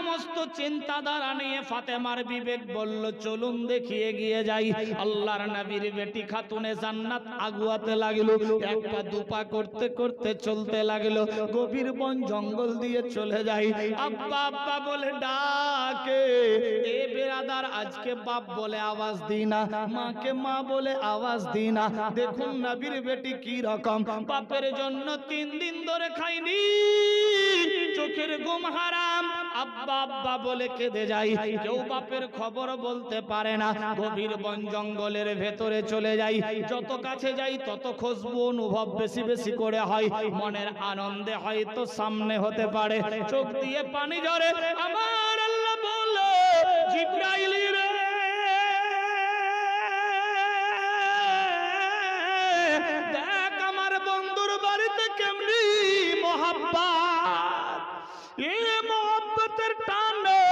সমস্ত চিন্তাধারা নিয়ে ফাতেমার বিবেক বলল চলুন দেখি এগিয়ে যাই। আল্লাহর নবীর বেটি খাতুনে জান্নাত আগুয়াতে লাগলো, এক পা দুপা করতে করতে চলতে লাগলো, গভীর বন জঙ্গল দিয়ে চলে যায়। আব্বা আব্বা বলে ডাকে, এ বেরাদার আজকে বাপ বলে আওয়াজ দিই না, মাকে মা বলে আওয়াজ দিই না। দেখুন নবীর বেটি কি রকম, বাপের জন্য 3 দিন ধরে খাইনি, চোখের ঘুম হারাম, আব্বা আব্বা বলে কেঁদে যাই। কেউ বাপের খবর বলতে পারে না। গভীর বন জঙ্গলের ভেতরে চলে যাই, যত কাছে যাই তত খুশবু অনুভব বেশি বেশি করে হয়। মনের আনন্দে হয়তো সামনে হতে পারে, চোখ দিয়ে পানি ঝরে। আমার আল্লাহ বলে, জিবরাইল রে, দেখ আমার বন্ধুর বাড়িতে কেমনি মোহাব্বত, এই মোহাব্বতের টানে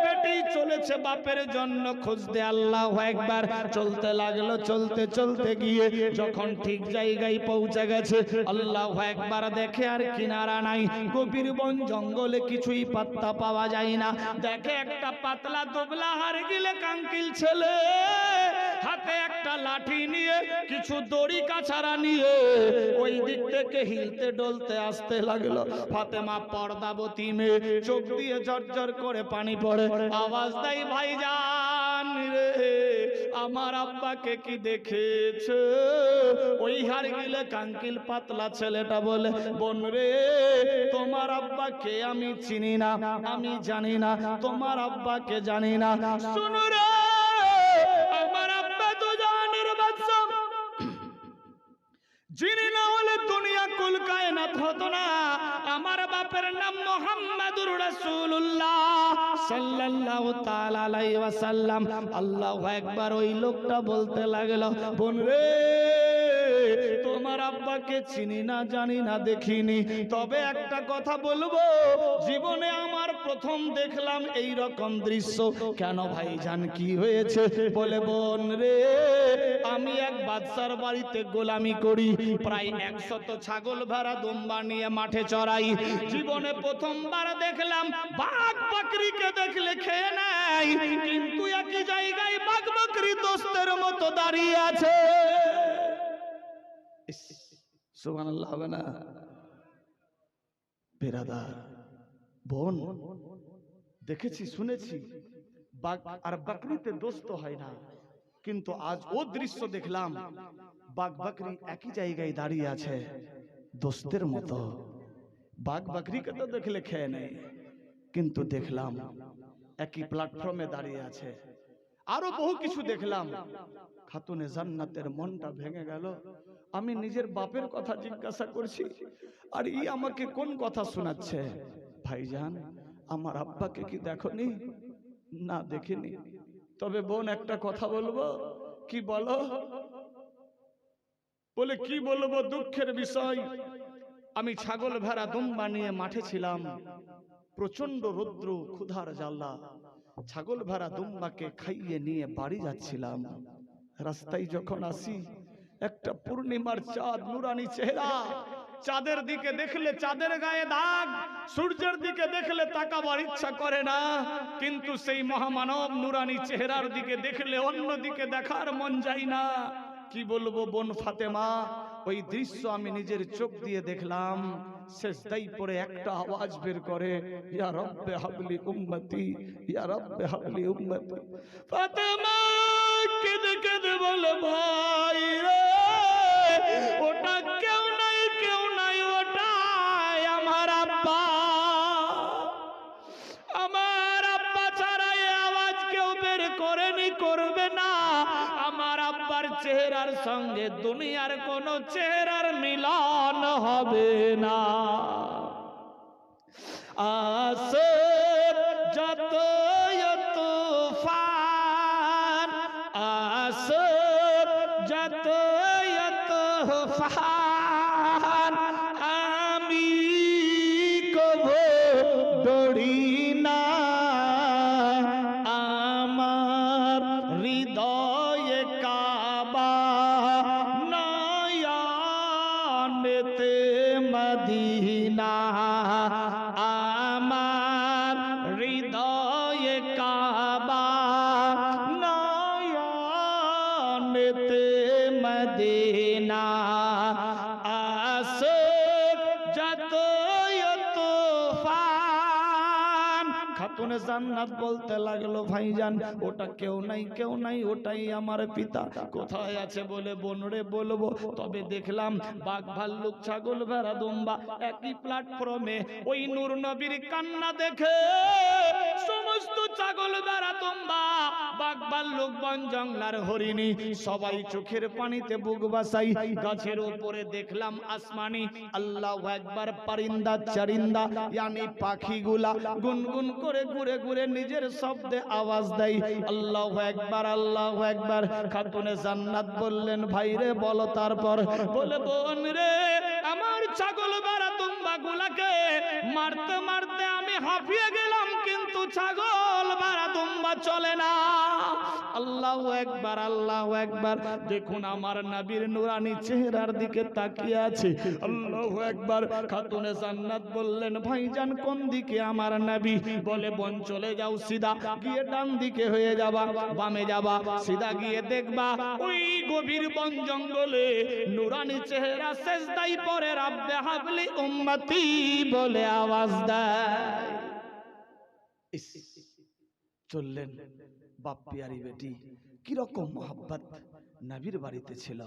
বেটি চলেছে বাপের জন্য খুঁজতে। আল্লাহু আকবার। চলতে লাগলো, চলতে চলতে গিয়ে যখন ঠিক জায়গায় পৌঁছে গেছে, আল্লাহু আকবার, দেখে আর কিনারা নাই। গভীর বন জঙ্গলে কিছুই পাত্তা পাওয়া যায় না। দেখে একটা পাতলা দুবলা হাড় গিলে কাঙ্কিল ছেলে, হাতে একটা লাঠি নিয়ে, কিছু দড়ি কাছারা নিয়ে ওই দিক থেকে হিলতে ডলতে আসতে লাগলো। ফাতেমা পর্দাবতী মেয়ে, চোখ দিয়ে ঝরঝর করে পানি পড়ে, আওয়াজ দেয়, ভাইজান রে, আমার আব্বাকে কি দেখেছে? ওই হাড় গিলে কাঙ্কিল পাতলা ছেলেটা বলে, বোন রে, তোমার আব্বাকে আমি চিনি না, আমি জানি না, তোমার আব্বাকে জানি না। শুনো রে, আমার আব্বা তো জানের বাদশা, যিনি না হলে দুনিয়া কুল কায়নাত হতো না। আমার বাপের নাম মুহাম্মাদুর রাসূলুল্লাহ সাল্লাল্লাহু তাআলা আলাইহি ওয়াসাল্লাম। আল্লাহু আকবার। ওই লোকটা বলতে লাগলো, বোন রে, তোমার আব্বাকে চিনি না, জানি না, দেখিনি, তবে একটা কথা বলবো, জীবনে আমার প্রথম দেখলাম এই রকম দৃশ্য। কেন ভাইজান, কি হয়েছে? বলে, বোন রে, আমি এক বাদশার বাড়িতে গোলামি করি, প্রায় 100 ছাগল ভেড়া দুম্বা নিয়ে মাঠে চড়াই। জীবনে প্রথমবার দেখলাম বাঘ বকরিকে দেখলে খেয়ে নেয়, কিন্তু একই জায়গায় বাঘ বকরি দোস্তের মতো দাঁড়িয়ে আছে। সুবহানাল্লাহ হবে না? বেরাদার বোন, দেখেছি শুনেছি বাঘ আর বকরিতে দোস্ত হয় না, কিন্তু আজ ও দৃশ্য দেখলাম, বাঘ বকরি একই জায়গায় দাঁড়িয়ে আছে দোস্তের মতো। বাঘ বকরিকে তো দেখলে খেয়ে নেয়, কিন্তু দেখলাম একই প্ল্যাটফর্মে দাঁড়িয়ে আছে। আরো বহু কিছু দেখলাম। খাতুনে জান্নাতের মনটা ভেঙে গেল। আমি নিজের বাপের কথা জিজ্ঞাসা করছি, আর ই আমাকে কোন কথা শোনাচ্ছে? ভাইজান, আমার আব্বাকে কি দেখনি? না, দেখিনি। তবে বোন, একটা কথা বলবো। কি বলো? বলে, কি বলবো? দুঃখের বিষয়, আমি ছাগল ভেড়া দুম্বা নিয়ে মাঠে ছিলাম, প্রচন্ড রৌদ্র, ক্ষুধার জ্বালা, ছাগল ভেড়া দুম্বাকে খাইয়ে নিয়ে বাড়ি যাচ্ছিলাম। রাস্তায় যখন আসি, একটা পূর্ণিমার চাঁদ, নুরানি চেহারা, চাঁদের দিকে দেখলে চাঁদের গায়ে দাগ, সূর্যের দিকে দেখলে তাকাবার ইচ্ছা করে না, কিন্তু সেই মহামানব নুরানি চেহারার দিকে দেখলে অন্য দিকে দেখার মন যায় না। কি বলবো বোন ফাতেমা, ওই দৃশ্য আমি নিজের চোখ দিয়ে দেখলাম। সেজদাই পড়ে একটা আওয়াজ বের করে, ইয়া রব্বে হাবলি উম্মতি, ইয়া রব্বে হাবলি উম্মতি। ফাতেমা কেঁদে কেঁদে বলে, ভাই রে, ওটা কেউ নাই, কেউ নাই, ওটাই আমার আব্বা। আমার আব্বা ছাড়া এই আওয়াজ কেউ বের করেনি, করবে না। আমার আব্বার চেহারার সঙ্গে দুনিয়ার কোন চেহারার মিলন হবে না। আসে যত তুফান, আসে যত তুফান, আমি কবো ডরি না। আমার হৃদয়ে কাবা, নয়নেতে মদিনা। আমার হৃদয় খাতুনে জান্নাত বলতে লাগলো ভাইজান ওটা কেউ নাই ওটাই আমার পিতা। কোথায় আছে বলে বোনরে বলবো, তবে দেখলাম বাঘ ভাল্লুক ছাগল ভেড়া দুম্বা একই প্ল্যাটফর্মে। ওই নূর নবীর কান্না দেখে সমস্ত ছাগল ভেড়া দুম্বা বাঘ ভাল্লুক বন জঙ্গলার হরিণী সবাই চোখের পানিতে বুক বাসাই। গাছের উপরে দেখলাম আসমানি আল্লাহু আকবার পারিন্দা চারিন্দা यानी পাখিগুলা গুনগুন করে ঘুরে ঘুরে নিজের শব্দে আওয়াজ দেয় আল্লাহু আকবার আল্লাহু আকবার। খাতুনে জান্নাত বললেন ভাইরে বলো তারপর। বলে বোন রে আমার ছাগল ভেড়া দুম্বা গুলাকে মারতে মারতে আমি হাঁপিয়ে গেলাম, কিন্তু ছাগল ভেড়া দুম্বা চলে না। আল্লাহু আকবার আল্লাহু আকবার। দেখুন আমার নবীর নুরানি চেহারার দিকে তাকিয়ে আছে। আল্লাহু আকবার। খাতুনে জান্নাত বললেন ভাইজান কোন দিকে আমার নবী? বলে বোন চলে যাও সিধা গিয়ে ডান দিকে হয়ে যাবা, বামে যাবা, সিধা গিয়ে দেখবা ওই গভীর বন জঙ্গলে নুরানি চেহারা সেজদাই পড়ে রাব্বে হাবলি উম্মতি বলে আওয়াজ দেয়। চললেন বাপ পিয়ারি বেটি, কিরকম মোহাব্বত নবীর বাড়িতে ছিল।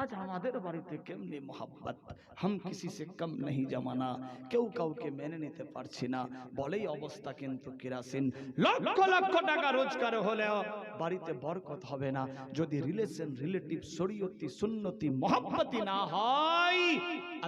आज हमारे বাড়িতে কেমনি মোহাব্বত, हम किसी से कम नहीं जमाना। কেউ কাউকে মেনে নিতে পারছি না বলেই অবস্থা কিন্তু কেরাসিন। লক্ষ লক্ষ টাকা রোজগার হলেও বাড়িতে বরকত হবে না যদি রিলেশন রিলেটিভ শরীয়তি সুন্নতি মোহাব্বতি না হয়।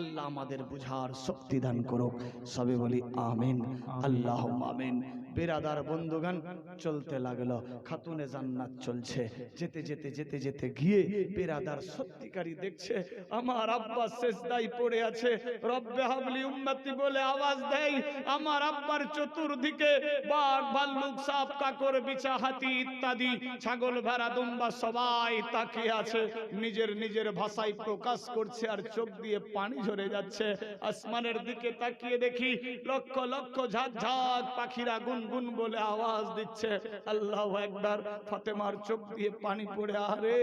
আল্লাহ আমাদের বুঝার শক্তি দান করুক, সবে বলি আমিন আল্লাহুম্মা আমিন। বেরাদার বন্ধুগণ চলতে লাগলো, খাতুনে জান্নাত চলছে। যেতে যেতে যেতে যেতে গিয়ে বেরাদার সত্যিকারী দেখছে আমার আব্বা সেজদায় পড়ে আছে, রব্বে হাবলি উম্মতি বলে আওয়াজ দেয়। আমার আব্বার চতুর্দিকে বাঘ ভাল্লুক সাপ কাকর বিছা হাতি ইত্যাদি ছাগল ভেড়া দুম্বা সবাই তাকিয়ে আছে, নিজের নিজের ভাষায় প্রকাশ করছে আর চোখ দিয়ে পানি ঝরে যাচ্ছে। আসমানের দিকে তাকিয়ে দেখি লক্ষ লক্ষ ঝাঁক ঝাঁক পাখিরা গুনগুন বলে আওয়াজ দিচ্ছে আল্লাহু আকবার। ফাতেমার চোখ দিয়ে পানি পড়ে, আরে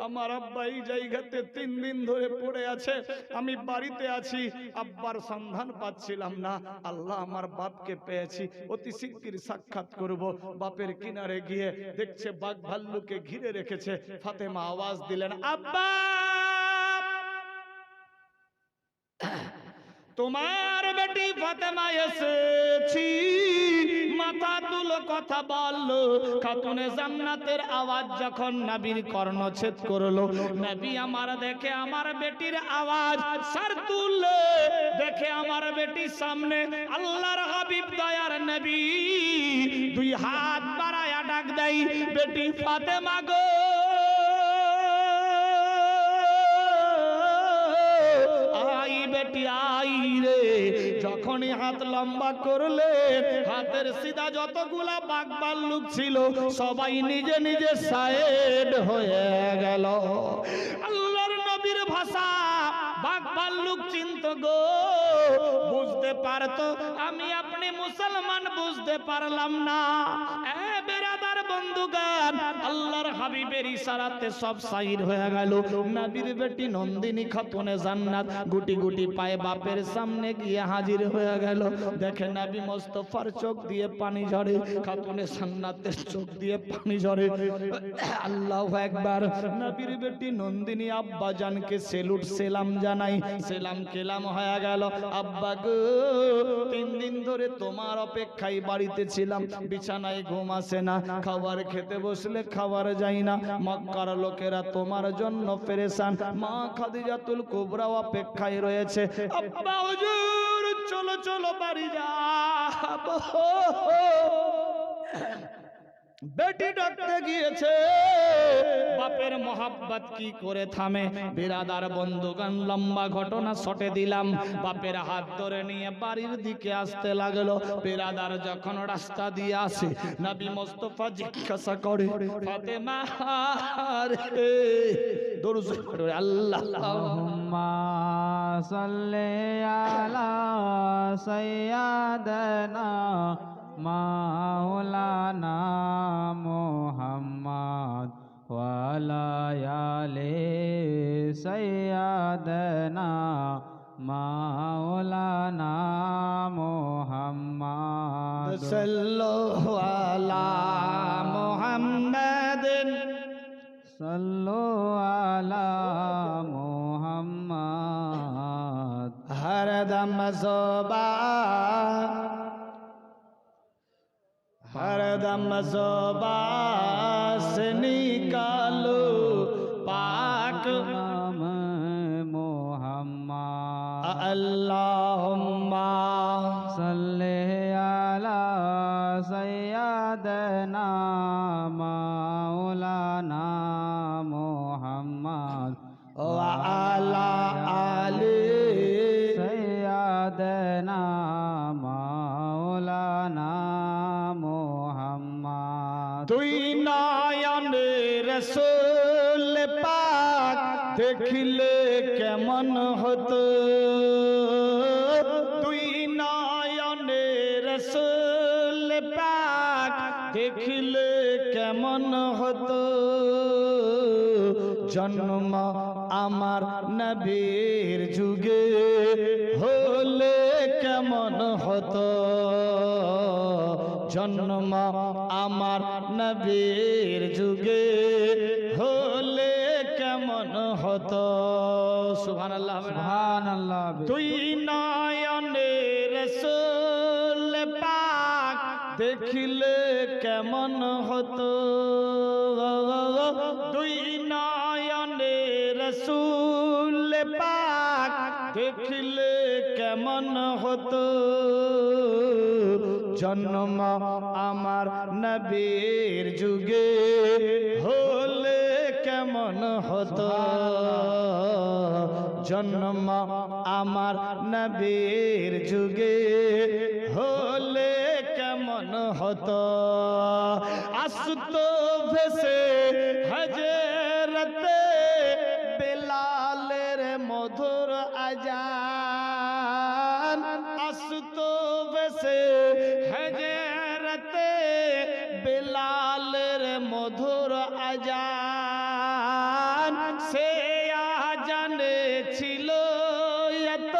আমার আব্বা এই জায়গাতে 3 দিন ধরে পড়ে আছে, আমি বাড়িতে আছি, আব্বার সন্ধান পাচ্ছিলাম না। আল্লাহ আমার বাপকে পেয়েছি, অতি শিগগির সাক্ষাৎ করব। বাপের কিনারে গিয়ে দেখছে বাঘ ভাল্লুকে ঘিরে রেখেছে। ফাতেমা আওয়াজ দিলেন আব্বা তোমার বেটি ফাতেমা এসেছি, মাথা তুলো কথা বললো। খাতুনে জান্নাতের আওয়াজ যখন নবীর কর্ণচ্ছেদ করলো, নবী আমার দেখে আমার বেটির আওয়াজ সর তুললে দেখে আমার বেটির সামনে আল্লাহর হাবিব দয়ার নবী 2 হাত বাড়ায়া ডাক দেয় বেটি ফাতেমা গো, বেটি আই রে। যখনই হাত লম্বা করলে হাতের সিধা যতগুলা বাঘ ভাল্লুক ছিল সবাই নিজে নিজে সাইড হয়ে গেল। আল্লাহর নবীর ভাষা বাঘ ভাল্লুক চিন্ত গো, বুঝতে পারতো, আমি আপনি মুসলমান বুঝতে পারলাম না। এ বেরাদার বন্ধুগণ আল্লাহর হাবিবের ইশারাতে সব সাইড হয়ে গেল। নবীর বেটি নন্দিনী খাতুনে জান্নাত গুটি গুটি পায়ে বাপের সামনে গিয়ে হাজির হয়ে গেল। দেখে নবী মুস্তাফার চোখ দিয়ে পানি ঝরে, খাতুনে জান্নাতের চোখ দিয়ে পানি ঝরে। আল্লাহু আকবার। নবীর বেটি নন্দিনী আব্বা জানকে সেলুট সেলাম জানাই, সেলাম কেলাম হয়ে গেল। আব্বা গো 3 দিন ধরে তোমার অপেক্ষায় বাড়িতে ছিলাম, বিছানায় ঘুম আসে না, খাবার খেতে বসলে খাবার যায় না, মক্কার লোকেরা তোমার জন্য পেরেশান, মা খাদিজাতুল কুবরা অপেক্ষায় রয়েছে। আব্বা হুজুর চলো চলো বাড়ি যাবো। বেটি ডাকতে গিয়েছে, বাপের মোহাব্বত কি করে থামে। বিরাদার বন্ধুগণ লম্বা ঘটনা শটে দিলাম। বাপের হাত ধরে নিয়ে বাড়ির দিকে আসতে লাগলো। বিরাদার যখন রাস্তা দিয়ে আসে নবী মুস্তাফা জিজ্ঞাসা করে ফাতেমা রে, দরুদ পড়ে আল্লাহুম্মা সাল্লি আলা সাইয়্যিদানা মাওলানা মুহাম্মদ ওয়া আলা আলি সাইয়্যিদানা মাওলানা মুহাম্মদ সাল্লাল্লাহু আলা মুহাম্মাদিন সাল্লু আলা মুহাম্মদ হরদম ज़ुबा से निकालो पाक नाम मुहम्मद अल्लाहुम्मा सल्ले अला सय्यदना मौलाना मुहम्मद व अला आले सय्यदना मौलाना मुहम्मद তুই নয়ন রসুল পাক দেখলে কেমন হতো তুই নয়ন রসুল পাক দেখলে কেমন হতো জন্ম আমার নবীর যুগে হলে কেমন হতো জন্ম আমার নবীর যুগে হলে কেমন হতো সুবহানাল্লাহ সুবহানাল্লাহ তুই নয়নে রসুল পাক দেখিলে কেমন হতো তুই নয়নে রসুল পাক দেখিলে কেমন হতো জন্ম আমার নবীর যুগে হলে কেমন হতো জন্ম আমার নবীর যুগে হলে কেমন হতো আসতো ভেসে হযরতে বেলালের মধুর আজান আসতো ভেসে হযরতে বেলালের মধুর আজান সে আজানে ছিল এত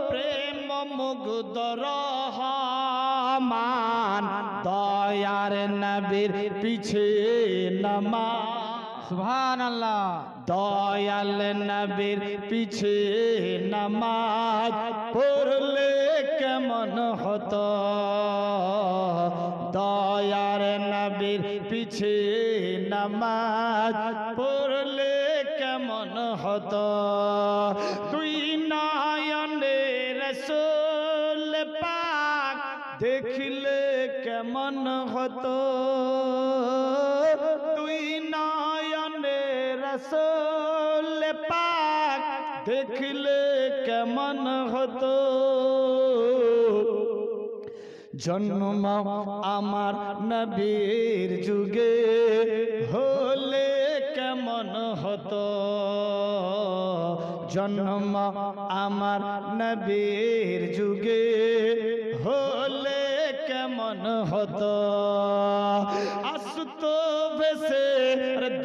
প্রেম মুগ্ধ রহমান দয়ার নবীর পিছে নামাজ সুবহানাল্লাহ দয়াল নবীর পিছে নামাজ পড়লে কেমন হতো দয়ার নবীর পিছে নামাজ পড়লে কেমন হতো তুই নয়নে রসুল পাক দেখলে কেমন হতো তুই নয়নে রসুল পাক দেখলে কেমন হতো জন্ম আমার নবীর যুগে হলে কেমন হতো জন্ম আমার নবীর যুগে হলে কেমন হতো আসতো ভেসে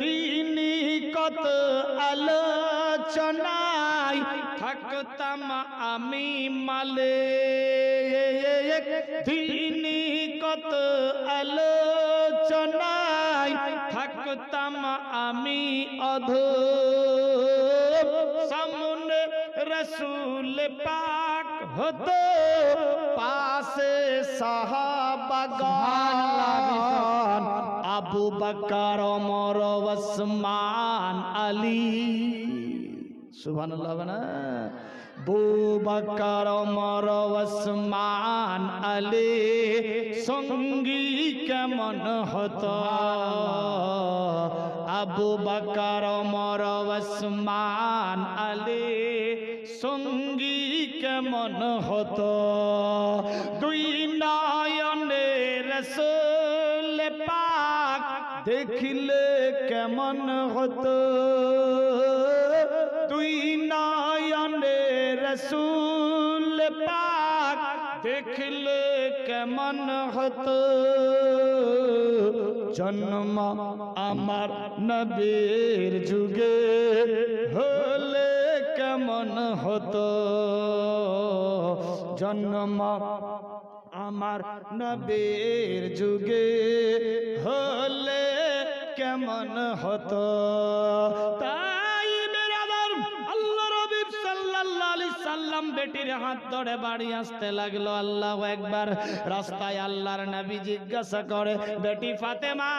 দিনী কত আলোচনায় থাকতাম আমি মালে দিনী কত আলোচনায় থাকতাম আমি অধম সামনে রসুল পাক হতো পাশে সাহাবাগান আবু বকর ওমর ওসমান আলী সুবহানাল্লাহ না আবু বকর ওমর ওসমান আলী সঙ্গী কেমন হতো আবু বকর ওমর ওসমান আলী সঙ্গী কেমন হতো দুই নয়নে রসুল পাক দেখলে কেমন হতো দুই নয়নে রসুল পাক দেখলে কেমন হতো জন্ম আমার নবীর যুগে হলে কেমন হতো জন্ম আমার নবীর যুগে হলে কেমন হতো। তাই বেরাদার আল্লাহ নবী সাল্লাল্লাহু আলাইহি সাল্লাম বেটির হাত ধরে বাড়ি আসতে লাগলো। আল্লাহু আকবার। রাস্তায় আল্লাহর নবী জিজ্ঞাসা করে, বেটি ফাতেমা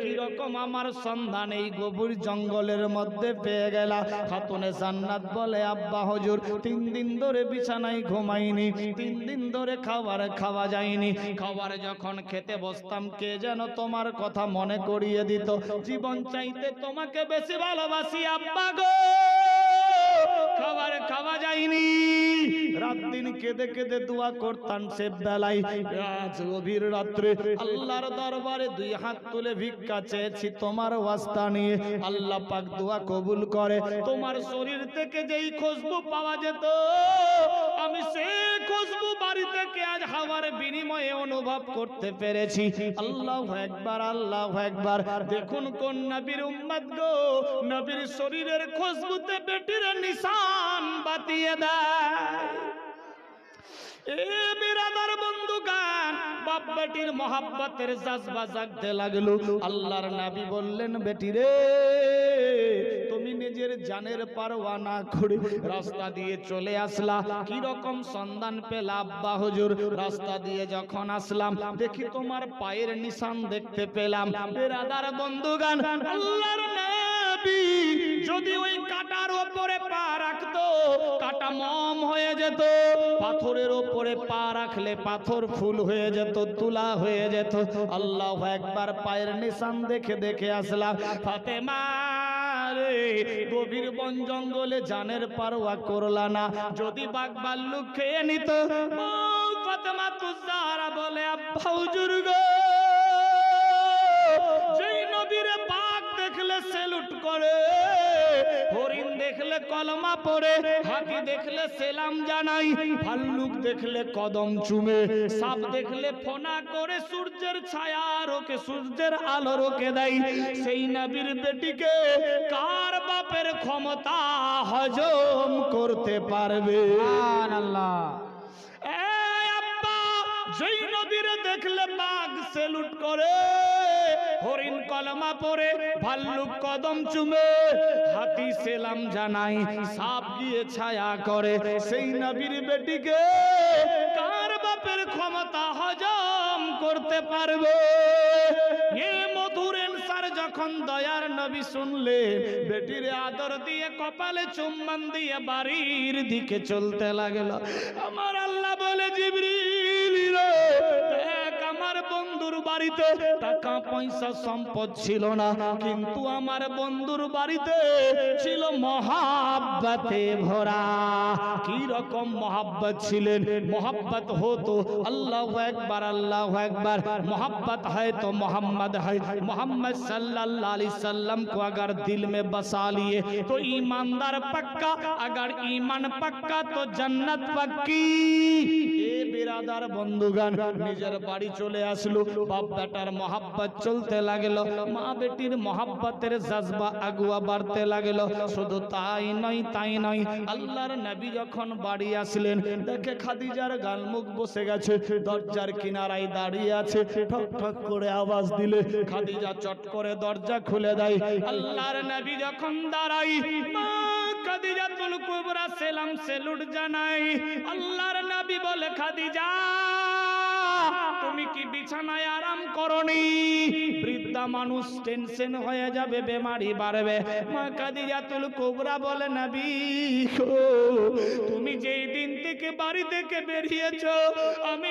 কি রকম আমার সন্ধান এই গভীর জঙ্গলের মধ্যে পেয়ে গেলা? খাতুনে জান্নাত বলে, আব্বা হুজুর 3 দিন ধরে বিছানায় ঘুমাইনি, 3 দিন ধরে খাবার খাওয়া যায়নি। খাবার যখন খেতে বসতাম কে যেন তোমার কথা মনে করিয়ে দিত। জীবন চাইতে তোমাকে বেশি ভালোবাসি আব্বা গো, খাবার খাওয়া যায়নি। রাত দিন কেঁদে কেঁদে দোয়া করতাম। সে বেলায় গভীর রাত্রে আল্লাহর দরবারে 2 হাত তুলে ভিক্ষা চেয়েছি তোমার ওয়াস্তা নিয়ে। আল্লাহ পাক দোয়া কবুল করে। তোমার শরীর থেকে যেই খুশবু পাওয়া যেত, আমি সেই খুশবু বাড়ি থেকে আজ হাওয়ার বিনিময়ে অনুভব করতে পেরেছি। আল্লাহু আকবার, আল্লাহু আকবার। দেখুন কোন নবীর উম্মত গো, নবীর শরীরের খুশবুতে বেটির নিশান বাতিয়ে দেয়। এ বিরাদার বন্ধুগান, বাপ বেটির মহব্বতের জজবা জাগতে লাগলো। আল্লাহর নবী বললেন, বেটি রে তুমি নিজের জানের পারওয়া না করে রাস্তা দিয়ে চলে আসলা, কি রকম সন্ধান পেলা? আব্বা হুজুর রাস্তা দিয়ে যখন আসলাম দেখি তোমার পায়ের নিশান দেখতে পেলাম। বিরাদার বন্ধুগান, আল্লাহর নবী যদি ওই কাটার উপরে পা রাখতো কাটা মম হয়ে যেত, পাথরের উপরে পা রাখলে পাথর ফুল হয়ে যেত, তুলা হয়ে যেত। আল্লাহু আকবার। পায়ের নিশান দেখে দেখে আসলাম। ফাতেমা রে গভীর বন জঙ্গলে জানের পারওয়া করলা না, যদি বাঘ ভাল্লুক খেয়ে নিত। ফাতেমা তুজারা বলে, আব্বা হুজুর গো, যেই নবীরে বাঘ দেখলে সেলুট করে, হরিণ দেখলে কলমা পড়ে, হাতি দেখলে সেলাম জানাই, ভাল্লুক দেখলে কদম চুমে, সাপ দেখলে ফোনা করে সূর্যের ছায়া রোকে, সূর্যের আলো রোকে দেয়, সেই নবীর বেটিকে কার বাপের ক্ষমতা হজম করতে পারবে? সুবহানাল্লাহ। যেই নবীরে দেখলে বাঘ সেলুট করে, হরিণ কলমা পড়ে, ভাল্লুক কদম চুমে, হাতি সেলাম জানাই, সাপ গিয়ে ছায়া করে, সেই নবীর বেটিকে কার বাপের ক্ষমতা হজম করতে পারবে? এ মধুর এনসার যখন দয়ার নবী শুনলেন, বেটিরে আদর দিয়ে কপালে চুম্বন দিয়ে বাড়ির দিকে চলতে লাগলো। আমার আল্লাহ বলে, জিবরিল রে দেখ, আমার বন্ধুর বাড়িতে টাকা পয়সা সম্পদ ছিল না, কিন্তু আমার বন্ধুর বাড়িতে ছিল মহাব্বতে ভরা। কি রকম মহাব্বত ছিলেন? মহাব্বত হতো আল্লাহু আকবার, আল্লাহু আকবার। मोहब्बत है तो मोहम्मद है, मोहम्मद सल्लल्लाहु अलैहि वसल्लम को अगर दिल में बसा लिए तो ईमानदार पक्का, अगर ईमान पक्का तो जन्नत पक्की। ए बिरादार बंधुगण, निजर बाड़ी चले आसलो, बाप बेटार मोहब्बत चलते लागलो, मा बेटिर मोहब्बतेर जज्बा आगुआ बाड़ते लागलो। शुधु ताई नय, आल्लाहर नबी जखन बाड़ी आसलेन देखे खादिजार गालमुख बसे गेछे, दरजार किनाराय दाड़िये आछे। ठक ठक करे आवाज दिले खादिजा चट करे दरजा खुले देय। आल्लाहर नबी जखन दाঁড়াই, मा खादिजातुल कुबरा सेलाम सेलुट জানাই। আল্লাহর নবী বলে, খাদিজা তুমি কি বিছানায় আরাম করনি? বৃদ্ধা মানুষ টেনশন হয়ে যাবে, বেমারি বাড়বে। মা খাদিজাতুল কুবরা বলে, নবী তুমি যেই দিন থেকে বাড়ি থেকে বেরিয়েছো আমি